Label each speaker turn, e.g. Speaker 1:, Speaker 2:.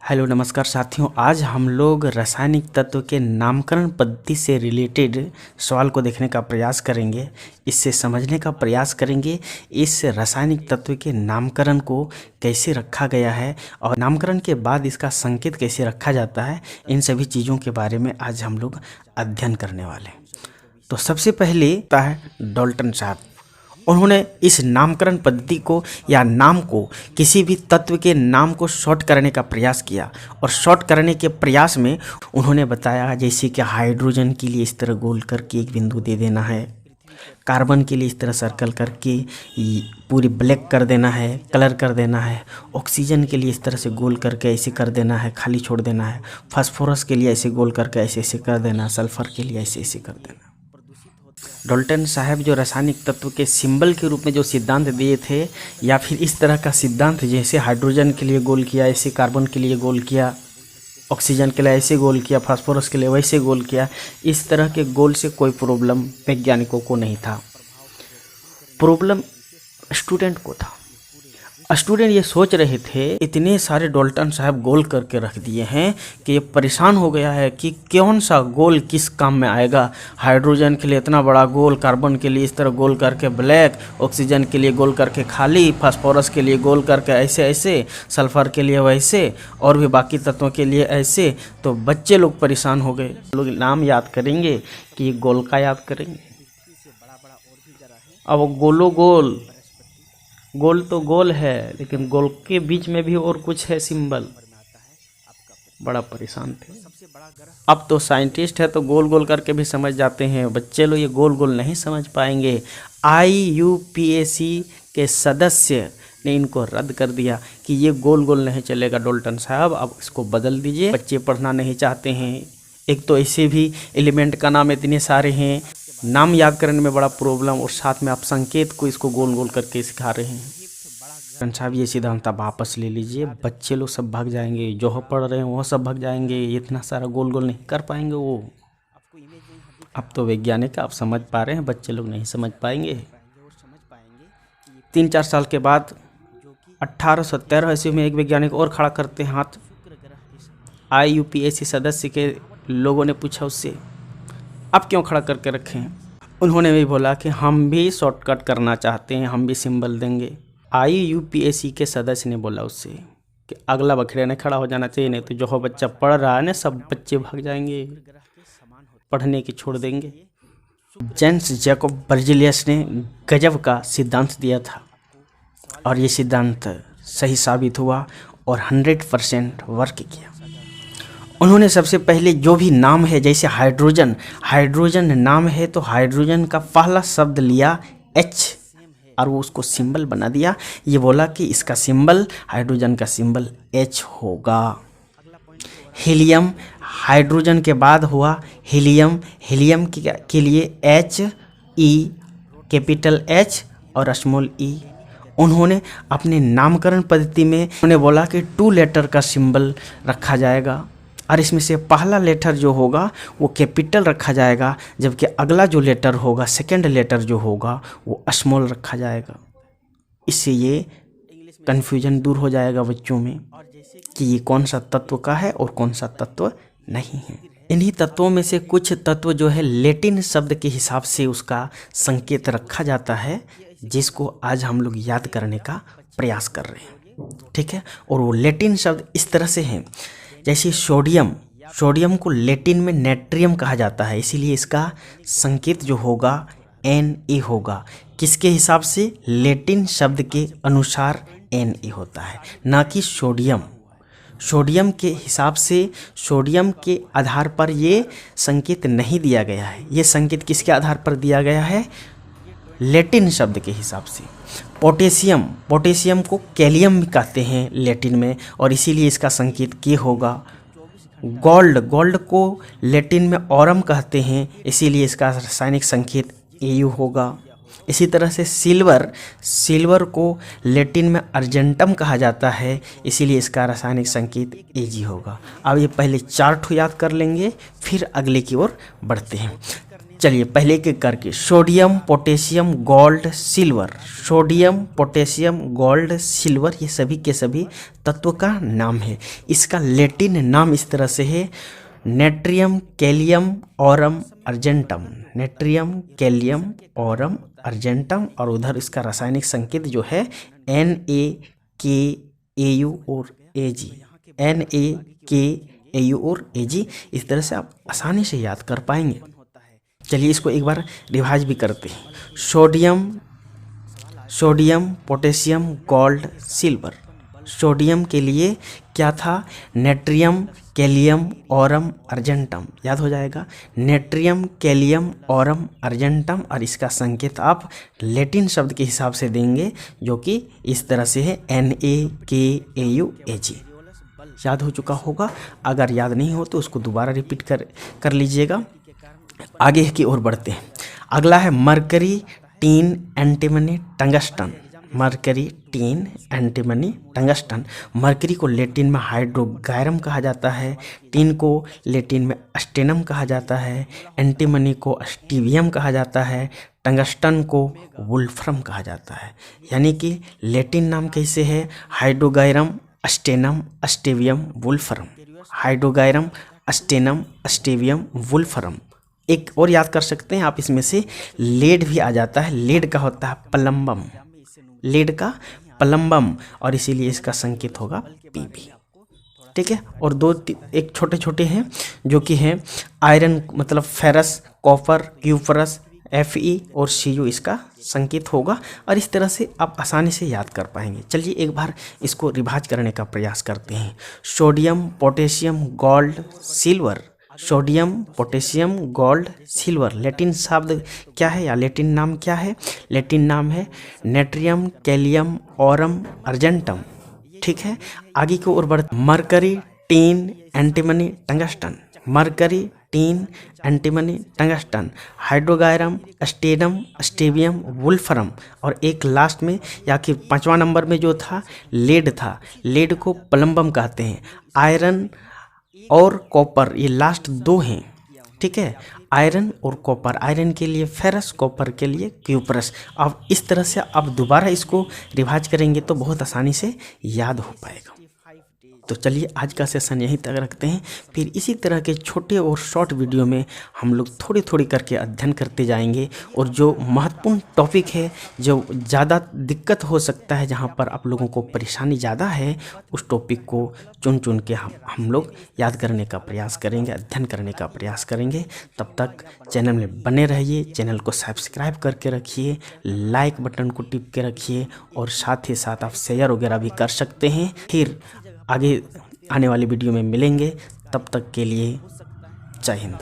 Speaker 1: Hello नमस्कार साथियों, आज हम लोग रासायनिक तत्व के नामकरण पद्धति से रिलेटेड सवाल को देखने का प्रयास करेंगे। इससे समझने का प्रयास करेंगे इस रासायनिक तत्व के नामकरण को कैसे रखा गया है और नामकरण के बाद इसका संकेत कैसे रखा जाता है। इन सभी चीज़ों के बारे में आज हम लोग अध्ययन करने वाले हैं। तो सबसे पहले आता है डाल्टन साहब। उन्होंने इस नामकरण पद्धति को या नाम को किसी भी तत्व के नाम को शॉर्ट करने का प्रयास किया और शॉर्ट करने के प्रयास में उन्होंने बताया जैसे कि हाइड्रोजन के लिए इस तरह गोल करके एक बिंदु दे देना है, कार्बन के लिए इस तरह सर्कल करके पूरी ब्लैक कर देना है, कलर कर देना है, ऑक्सीजन के लिए इस तरह से गोल करके ऐसे कर देना है, खाली छोड़ देना है, फास्फोरस के लिए ऐसे गोल करके ऐसे ऐसे कर देना, सल्फर के लिए ऐसे ऐसे कर देना। डाल्टन साहब जो रासायनिक तत्व के सिंबल के रूप में जो सिद्धांत दिए थे या फिर इस तरह का सिद्धांत जैसे हाइड्रोजन के लिए गोल किया, ऐसे कार्बन के लिए गोल किया, ऑक्सीजन के लिए ऐसे गोल किया, फास्फोरस के लिए वैसे गोल किया, इस तरह के गोल से कोई प्रॉब्लम वैज्ञानिकों को नहीं था। प्रॉब्लम स्टूडेंट को था। स्टूडेंट ये सोच रहे थे इतने सारे डाल्टन साहब गोल करके रख दिए हैं कि ये परेशान हो गया है कि कौन सा गोल किस काम में आएगा। हाइड्रोजन के लिए इतना बड़ा गोल, कार्बन के लिए इस तरह गोल करके ब्लैक, ऑक्सीजन के लिए गोल करके खाली, फास्फोरस के लिए गोल करके ऐसे ऐसे, सल्फर के लिए वैसे और भी बाकी तत्वों के लिए ऐसे। तो बच्चे लोग परेशान हो गए। लोग नाम याद करेंगे कि गोल का याद करेंगे। अब गोलो गोल, गोल तो गोल है लेकिन गोल के बीच में भी और कुछ है सिंबल। बड़ा परेशान थे। अब तो साइंटिस्ट है तो गोल गोल करके भी समझ जाते हैं, बच्चे लोग ये गोल गोल नहीं समझ पाएंगे। IUPAC के सदस्य ने इनको रद्द कर दिया कि ये गोल गोल नहीं चलेगा डाल्टन साहब, अब इसको बदल दीजिए। बच्चे पढ़ना नहीं चाहते हैं। एक तो ऐसे भी एलिमेंट का नाम इतने सारे हैं, नाम याद करने में बड़ा प्रॉब्लम, और साथ में आप संकेत को इसको गोल गोल करके सिखा रहे हैं। साहब ये सिद्धांत आप वापस ले लीजिए, बच्चे लोग सब भाग जाएंगे, जो पढ़ रहे हैं वो सब भाग जाएंगे, इतना सारा गोल गोल नहीं कर पाएंगे वो। अब तो वैज्ञानिक आप समझ पा रहे हैं, बच्चे लोग नहीं समझ पाएंगे। 3-4 साल के बाद 1813 ईस्वी में एक वैज्ञानिक और खड़ा करते हैं हाथ। IUPAC सदस्य के लोगों ने पूछा उससे, आप क्यों खड़ा करके रखे हैं? उन्होंने भी बोला कि हम भी शॉर्टकट करना चाहते हैं, हम भी सिंबल देंगे। IUPAC के सदस्य ने बोला उससे कि अगला बखरे ने खड़ा हो जाना चाहिए, नहीं तो जो बच्चा पढ़ रहा है ना सब बच्चे भाग जाएंगे, पढ़ने की छोड़ देंगे। जेम्स जैकब बर्ज़ेलियस ने गजब का सिद्धांत दिया था और ये सिद्धांत सही साबित हुआ और 100% वर्क किया। उन्होंने सबसे पहले जो भी नाम है, जैसे हाइड्रोजन नाम है तो हाइड्रोजन का पहला शब्द लिया H और वो उसको सिंबल बना दिया। ये बोला कि इसका सिंबल, हाइड्रोजन का सिंबल H होगा। हीलियम, हाइड्रोजन के बाद हुआ हीलियम, हीलियम के लिए HE, कैपिटल H और स्मॉल E। उन्होंने अपने नामकरण पद्धति में उन्होंने बोला कि 2 लेटर का सिंबल रखा जाएगा और इसमें से पहला लेटर जो होगा वो कैपिटल रखा जाएगा, जबकि अगला जो लेटर होगा, सेकंड लेटर जो होगा वो स्मॉल रखा जाएगा। इससे ये कन्फ्यूजन दूर हो जाएगा बच्चों में कि ये कौन सा तत्व का है और कौन सा तत्व नहीं है। इन्हीं तत्वों में से कुछ तत्व जो है लैटिन शब्द के हिसाब से उसका संकेत रखा जाता है, जिसको आज हम लोग याद करने का प्रयास कर रहे हैं, ठीक है। और वो लैटिन शब्द इस तरह से हैं, जैसे सोडियम को लैटिन में नेट्रियम कहा जाता है, इसीलिए इसका संकेत जो होगा Na होगा। किसके हिसाब से? लैटिन शब्द के अनुसार Na होता है, ना कि सोडियम के हिसाब से, सोडियम के आधार पर ये संकेत नहीं दिया गया है। ये संकेत किसके आधार पर दिया गया है? लैटिन शब्द के हिसाब से। पोटेशियम को कैलियम भी कहते हैं लैटिन में और इसीलिए इसका संकेत K होगा। गोल्ड को लैटिन में ऑरम कहते हैं, इसीलिए इसका रासायनिक संकेत Au होगा। इसी तरह से सिल्वर को लैटिन में अर्जेंटम कहा जाता है, इसीलिए इसका रासायनिक संकेत Ag होगा। अब ये पहले 4 याद कर लेंगे, फिर अगले की ओर बढ़ते हैं। चलिए पहले एक एक करके, sodium, potassium, gold, silver. Sodium, potassium, gold, silver ये सभी के सभी तत्व का नाम है। इसका लैटिन नाम इस तरह से है, natrium कैलियम Aurum argentum. Natrium कैलियम Aurum argentum. और उधर इसका रासायनिक संकेत जो है NaKAU और Ag। NaKAU और Ag। इस तरह से आप आसानी से याद कर पाएंगे। चलिए इसको एक बार रिवाइज भी करते हैं। Sodium, potassium, gold, silver. Sodium के लिए क्या था, नेट्रियम कैलियम ऑरम अर्जेंटम, याद हो जाएगा, नेट्रियम कैलियम ऑरम अर्जेंटम। और इसका संकेत आप लैटिन शब्द के हिसाब से देंगे जो कि इस तरह से है NaKAU Ag। याद हो चुका होगा, अगर याद नहीं हो तो उसको दोबारा रिपीट कर लीजिएगा। आगे की ओर बढ़ते हैं। अगला है mercury, tin, antimony, tungsten. Mercury, tin, antimony, tungsten. Mercury को लैटिन में हाइड्रोगायरम कहा जाता है, टीन को लैटिन में अस्टेनम कहा जाता है, एंटीमनी को स्टीवियम कहा जाता है, टंगस्टन को वुल्फ्रम कहा जाता है। यानी कि लैटिन नाम कैसे है, हाइड्रोगायरम, अस्टेनम, अस्टेवियम, वुल्फ्रम। हाइड्रोगायरम, stannum, stibium, वुल्फ्रम। एक और याद कर सकते हैं आप, इसमें से लेड भी आ जाता है। लेड का होता है प्लम्बम, लेड का प्लम्बम, और इसीलिए इसका संकेत होगा Pb। ठीक है। और एक छोटे छोटे हैं जो कि हैं आयरन, मतलब फेरस, कॉपर, क्यूपरस, Fe और Cu इसका संकेत होगा। और इस तरह से आप आसानी से याद कर पाएंगे। चलिए एक बार इसको रिवाइज करने का प्रयास करते हैं। Sodium, potassium, gold, silver. Sodium, potassium, gold, silver. Latin शब्द क्या है या लैटिन नाम क्या है, लैटिन नाम है नेट्रियम कैलियम ऑरम अर्जेंटम। ठीक है। आगे की ओर बढ़, mercury, tin, antimony, tungsten. Mercury, tin, antimony, tungsten, hydrargyrum, stannum, stibium, wolfram. और एक लास्ट में या कि 5वां नंबर में जो था लेड था, लेड को प्लम्बम कहते हैं। आयरन और कॉपर, ये लास्ट दो हैं। ठीक है, आयरन और कॉपर। आयरन के लिए फेरस, कॉपर के लिए क्यूपरस। अब इस तरह से आप दोबारा इसको रिवाइज करेंगे तो बहुत आसानी से याद हो पाएगा। तो चलिए आज का सेशन यहीं तक रखते हैं। फिर इसी तरह के छोटे और शॉर्ट वीडियो में हम लोग थोड़ी थोड़ी करके अध्ययन करते जाएंगे। और जो महत्वपूर्ण टॉपिक है, जो ज़्यादा दिक्कत हो सकता है, जहाँ पर आप लोगों को परेशानी ज़्यादा है, उस टॉपिक को चुन चुन के हम लोग याद करने का प्रयास करेंगे, अध्ययन करने का प्रयास करेंगे। तब तक चैनल में बने रहिए, चैनल को सब्सक्राइब करके रखिए, लाइक बटन को टिप के रखिए, और साथ ही साथ आप शेयर वगैरह भी कर सकते हैं। फिर आगे आने वाली वीडियो में मिलेंगे। तब तक के लिए जय हिंद।